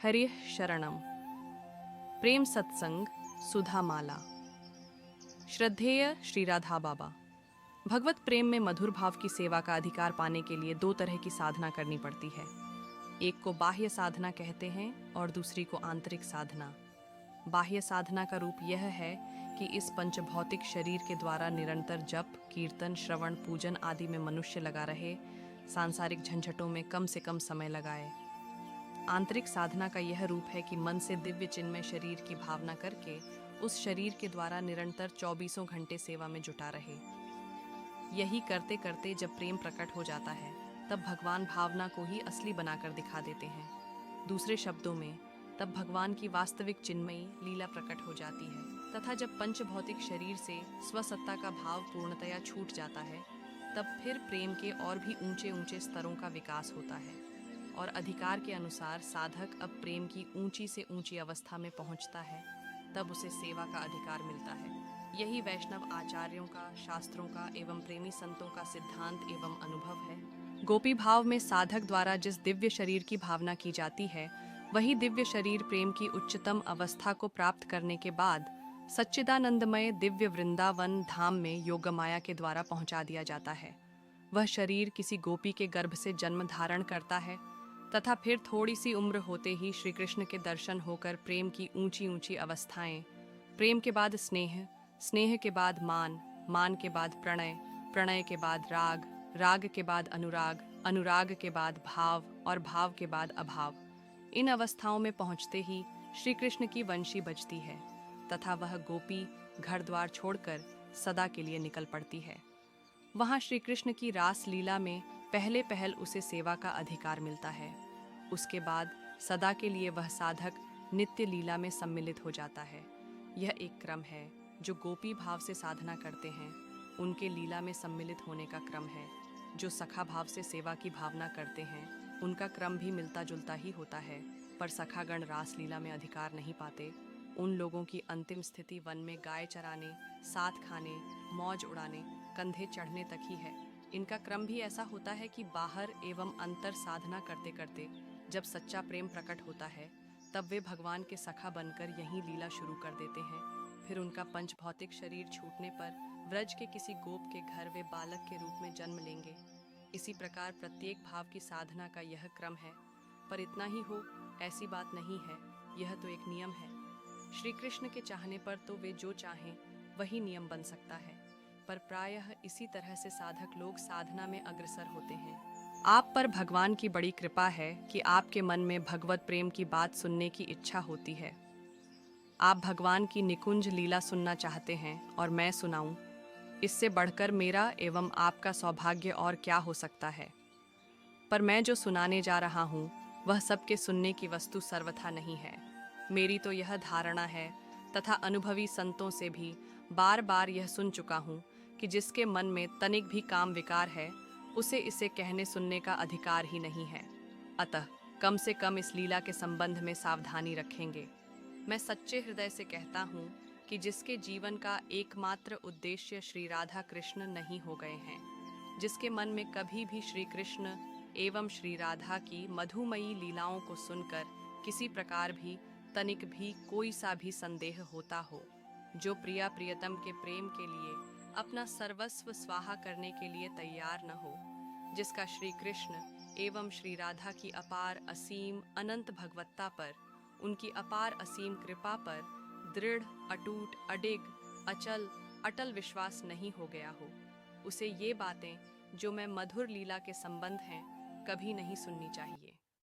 हरिः शरणम। प्रेम सत्संग सुधा माला। श्रद्धेय श्री राधा बाबा। भगवत प्रेम में मधुर भाव की सेवा का अधिकार पाने के लिए दो तरह की साधना करनी पड़ती है। एक को बाह्य साधना कहते हैं और दूसरी को आंतरिक साधना। बाह्य साधना का रूप यह है कि इस पंचभौतिक शरीर के द्वारा निरंतर जप, कीर्तन, श्रवण, पूजन आदि में मनुष्य लगा रहे, सांसारिक झंझटों में कम से कम समय लगाए। आंतरिक साधना का यह रूप है कि मन से दिव्य चिन्मय शरीर की भावना करके उस शरीर के द्वारा निरंतर 24 घंटे सेवा में जुटा रहे। यही करते करते जब प्रेम प्रकट हो जाता है तब भगवान भावना को ही असली बनाकर दिखा देते हैं। दूसरे शब्दों में, तब भगवान की वास्तविक चिन्मयी लीला प्रकट हो जाती है तथा जब पंच भौतिक शरीर से स्वसत्ता का भाव पूर्णतया छूट जाता है तब फिर प्रेम के और भी ऊंचे ऊंचे स्तरों का विकास होता है और अधिकार के अनुसार साधक अब प्रेम की ऊंची से ऊंची अवस्था में पहुंचता है, तब उसे सेवा का अधिकार मिलता है। यही वैष्णव आचार्यों का, शास्त्रों का एवं प्रेमी संतों का सिद्धांत एवं अनुभव है। गोपी भाव में साधक द्वारा जिस दिव्य शरीर की भावना की जाती है, वही दिव्य शरीर प्रेम की उच्चतम अवस्था को प्राप्त करने के बाद सच्चिदानंदमय दिव्य वृंदावन धाम में योगमाया के द्वारा पहुंचा दिया जाता है। वह शरीर किसी गोपी के गर्भ से जन्म धारण करता है तथा फिर थोड़ी सी उम्र होते ही श्री कृष्ण के दर्शन होकर प्रेम की ऊंची ऊंची अवस्थाएं, प्रेम के बाद स्नेह, स्नेह के बाद मान, मान के बाद प्रणय, प्रणय के बाद राग, राग के बाद अनुराग, अनुराग के बाद भाव और भाव के बाद अभाव। इन अवस्थाओं में पहुंचते ही श्री कृष्ण की वंशी बजती है तथा वह गोपी घर द्वार छोड़कर सदा के लिए निकल पड़ती है। वहाँ श्री कृष्ण की रास लीला में पहले पहल उसे सेवा का अधिकार मिलता है। उसके बाद सदा के लिए वह साधक नित्य लीला में सम्मिलित हो जाता है। यह एक क्रम है जो गोपी भाव से साधना करते हैं उनके लीला में सम्मिलित होने का क्रम है। जो सखा भाव से सेवा की भावना करते हैं उनका क्रम भी मिलता जुलता ही होता है, पर सखागण रास लीला में अधिकार नहीं पाते। उन लोगों की अंतिम स्थिति वन में गाय चराने, साथ खाने, मौज उड़ाने, कंधे चढ़ने तक ही है। इनका क्रम भी ऐसा होता है कि बाहर एवं अंतर साधना करते करते जब सच्चा प्रेम प्रकट होता है तब वे भगवान के सखा बनकर यहीं लीला शुरू कर देते हैं। फिर उनका पंच भौतिक शरीर छूटने पर व्रज के किसी गोप के घर वे बालक के रूप में जन्म लेंगे। इसी प्रकार प्रत्येक भाव की साधना का यह क्रम है। पर इतना ही हो ऐसी बात नहीं है, यह तो एक नियम है। श्री कृष्ण के चाहने पर तो वे जो चाहें वही नियम बन सकता है, पर प्रायः इसी तरह से साधक लोग साधना में अग्रसर होते हैं। आप पर भगवान की बड़ी कृपा है कि आपके मन में भगवत प्रेम की बात सुनने की इच्छा होती है। आप भगवान की निकुंज लीला सुनना चाहते हैं और मैं सुनाऊं, इससे बढ़कर मेरा एवं आपका सौभाग्य और क्या हो सकता है। पर मैं जो सुनाने जा रहा हूँ वह सबके सुनने की वस्तु सर्वथा नहीं है। मेरी तो यह धारणा है तथा अनुभवी संतों से भी बार बार यह सुन चुका हूँ कि जिसके मन में तनिक भी काम विकार है उसे इसे कहने सुनने का अधिकार ही नहीं है। अतः कम से कम इस लीला के संबंध में सावधानी रखेंगे। मैं सच्चे हृदय से कहता हूँ कि जिसके जीवन का एकमात्र उद्देश्य श्री राधा कृष्ण नहीं हो गए हैं, जिसके मन में कभी भी श्री कृष्ण एवं श्री राधा की मधुमयी लीलाओं को सुनकर किसी प्रकार भी तनिक भी कोई सा भी संदेह होता हो, जो प्रिया प्रियतम के प्रेम के लिए अपना सर्वस्व स्वाहा करने के लिए तैयार न हो, जिसका श्री कृष्ण एवं श्री राधा की अपार असीम अनंत भगवत्ता पर, उनकी अपार असीम कृपा पर दृढ़, अटूट, अडिग, अचल, अटल विश्वास नहीं हो गया हो, उसे ये बातें जो मैं मधुर लीला के संबंध हैं कभी नहीं सुननी चाहिए।